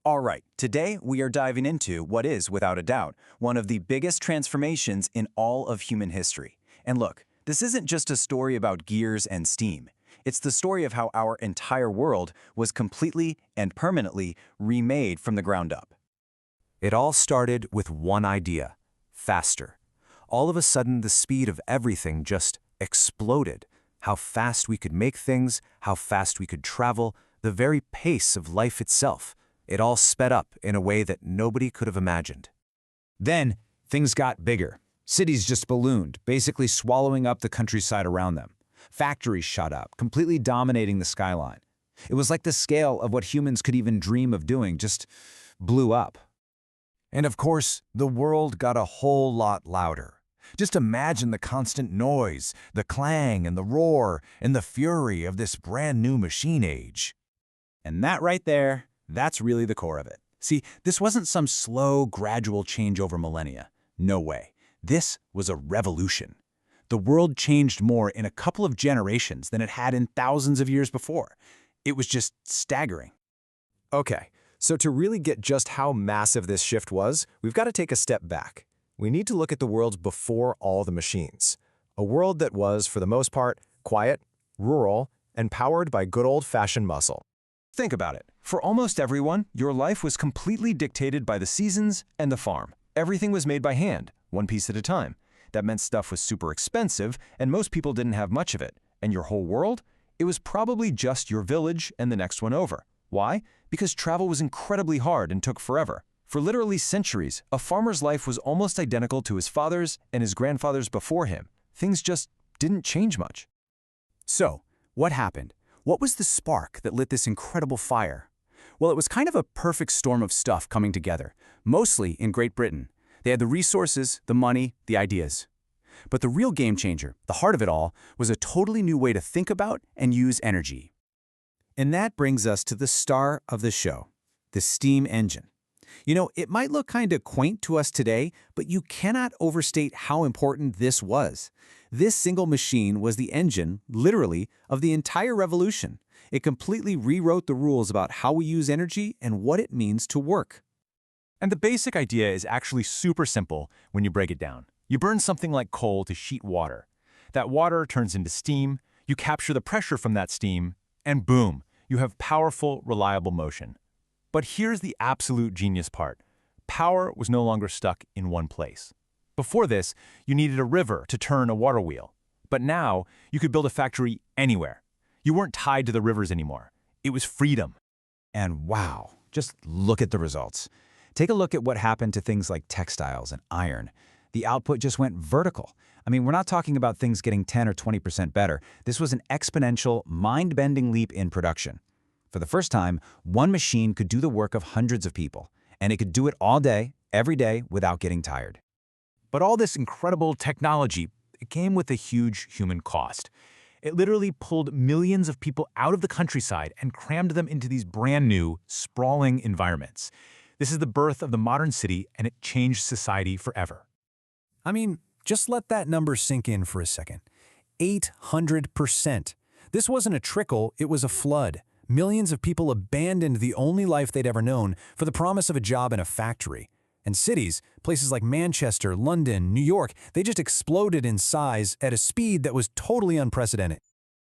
All right, today we are diving into what is, without a doubt, one of the biggest transformations in all of human history. And look, this isn't just a story about gears and steam. It's the story of how our entire world was completely and permanently remade from the ground up. It all started with one idea: faster. All of a sudden, the speed of everything just exploded. How fast we could make things, how fast we could travel, the very pace of life itself. It all sped up in a way that nobody could have imagined. Then, things got bigger. Cities just ballooned, basically swallowing up the countryside around them. Factories shot up, completely dominating the skyline. It was like the scale of what humans could even dream of doing just blew up. And of course, the world got a whole lot louder. Just imagine the constant noise, the clang and the roar, and the fury of this brand new machine age. And that right there, that's really the core of it. See, this wasn't some slow, gradual change over millennia. No way. This was a revolution. The world changed more in a couple of generations than it had in thousands of years before. It was just staggering. Okay, so to really get just how massive this shift was, we've got to take a step back. We need to look at the world before all the machines. A world that was, for the most part, quiet, rural, and powered by good old-fashioned muscle. Think about it. For almost everyone, your life was completely dictated by the seasons and the farm. Everything was made by hand, one piece at a time. That meant stuff was super expensive, and most people didn't have much of it. And your whole world? It was probably just your village and the next one over. Why? Because travel was incredibly hard and took forever. For literally centuries, a farmer's life was almost identical to his father's and his grandfather's before him. Things just didn't change much. So, what happened? What was the spark that lit this incredible fire? Well, it was kind of a perfect storm of stuff coming together, mostly in Great Britain. They had the resources, the money, the ideas. But the real game changer, the heart of it all, was a totally new way to think about and use energy. And that brings us to the star of the show, the steam engine. You know, it might look kind of quaint to us today, but you cannot overstate how important this was. This single machine was the engine, literally, of the entire revolution. It completely rewrote the rules about how we use energy and what it means to work. And the basic idea is actually super simple when you break it down. You burn something like coal to heat water. That water turns into steam, you capture the pressure from that steam, and boom, you have powerful, reliable motion. But here's the absolute genius part. Power was no longer stuck in one place. Before this, you needed a river to turn a water wheel. But now, you could build a factory anywhere. You weren't tied to the rivers anymore. It was freedom. And wow, just look at the results. Take a look at what happened to things like textiles and iron. The output just went vertical. I mean, we're not talking about things getting 10 or 20% better. This was an exponential, mind-bending leap in production. For the first time, one machine could do the work of hundreds of people, and it could do it all day, every day, without getting tired. But all this incredible technology, it came with a huge human cost. It literally pulled millions of people out of the countryside and crammed them into these brand new, sprawling environments. This is the birth of the modern city, and it changed society forever. I mean, just let that number sink in for a second. 800%. This wasn't a trickle, it was a flood. Millions of people abandoned the only life they'd ever known for the promise of a job in a factory. And cities, places like Manchester, London, New York, they just exploded in size at a speed that was totally unprecedented.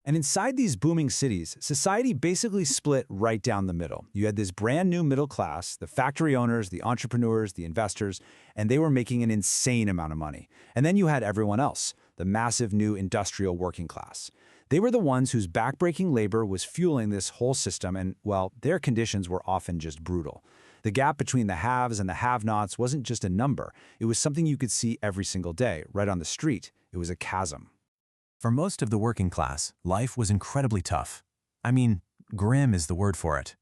And inside these booming cities, society basically split right down the middle. You had this brand new middle class, the factory owners, the entrepreneurs, the investors, and they were making an insane amount of money. And then you had everyone else, the massive new industrial working class. They were the ones whose backbreaking labor was fueling this whole system, and, well, their conditions were often just brutal. The gap between the haves and the have-nots wasn't just a number. It was something you could see every single day, right on the street. It was a chasm. For most of the working class, life was incredibly tough. I mean, grim is the word for it.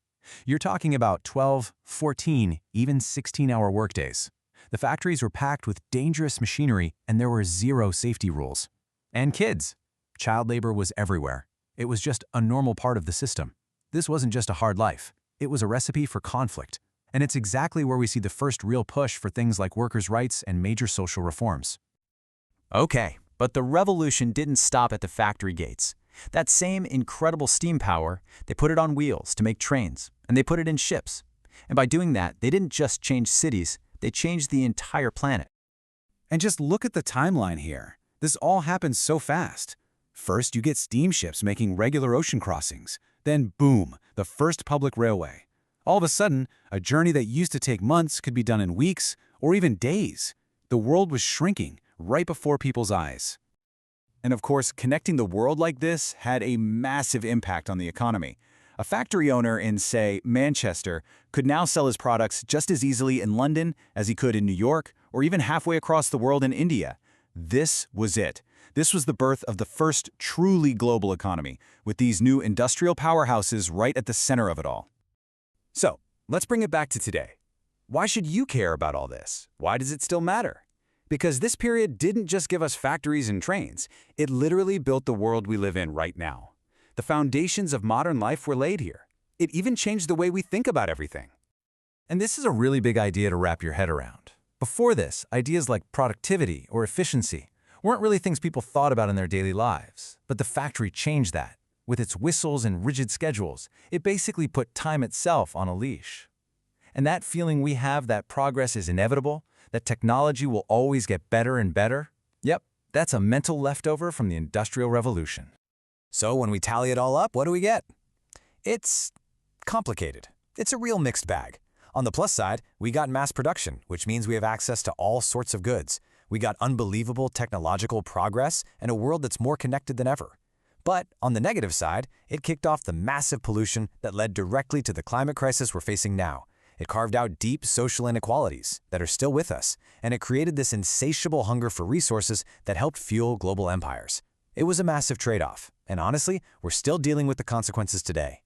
You're talking about 12, 14, even 16-hour workdays. The factories were packed with dangerous machinery, and there were zero safety rules. And kids. Child labor was everywhere. It was just a normal part of the system. This wasn't just a hard life. It was a recipe for conflict. And it's exactly where we see the first real push for things like workers' rights and major social reforms. Okay, but the revolution didn't stop at the factory gates. That same incredible steam power, they put it on wheels to make trains, and they put it in ships. And by doing that, they didn't just change cities, they changed the entire planet. And just look at the timeline here. This all happened so fast. First, you get steamships making regular ocean crossings. Then, boom, the first public railway. All of a sudden, a journey that used to take months could be done in weeks or even days. The world was shrinking right before people's eyes. And of course, connecting the world like this had a massive impact on the economy. A factory owner in, say, Manchester could now sell his products just as easily in London as he could in New York or even halfway across the world in India. This was it. This was the birth of the first truly global economy, with these new industrial powerhouses right at the center of it all. So, let's bring it back to today. Why should you care about all this? Why does it still matter? Because this period didn't just give us factories and trains, it literally built the world we live in right now. The foundations of modern life were laid here. It even changed the way we think about everything. And this is a really big idea to wrap your head around. Before this, ideas like productivity or efficiency weren't really things people thought about in their daily lives. But the factory changed that. With its whistles and rigid schedules, it basically put time itself on a leash. And that feeling we have that progress is inevitable, that technology will always get better and better, yep, that's a mental leftover from the Industrial Revolution. So when we tally it all up, what do we get? It's complicated. It's a real mixed bag. On the plus side, we got mass production, which means we have access to all sorts of goods. We got unbelievable technological progress and a world that's more connected than ever. But on the negative side, it kicked off the massive pollution that led directly to the climate crisis we're facing now. It carved out deep social inequalities that are still with us, and it created this insatiable hunger for resources that helped fuel global empires. It was a massive trade-off, and honestly, we're still dealing with the consequences today.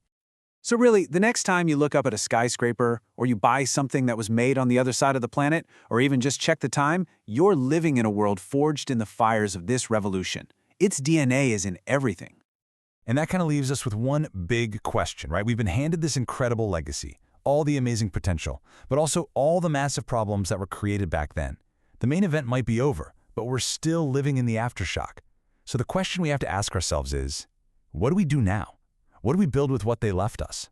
So really, the next time you look up at a skyscraper, or you buy something that was made on the other side of the planet, or even just check the time, you're living in a world forged in the fires of this revolution. Its DNA is in everything. And that kind of leaves us with one big question, right? We've been handed this incredible legacy, all the amazing potential, but also all the massive problems that were created back then. The main event might be over, but we're still living in the aftershock. So the question we have to ask ourselves is, what do we do now? What do we build with what they left us?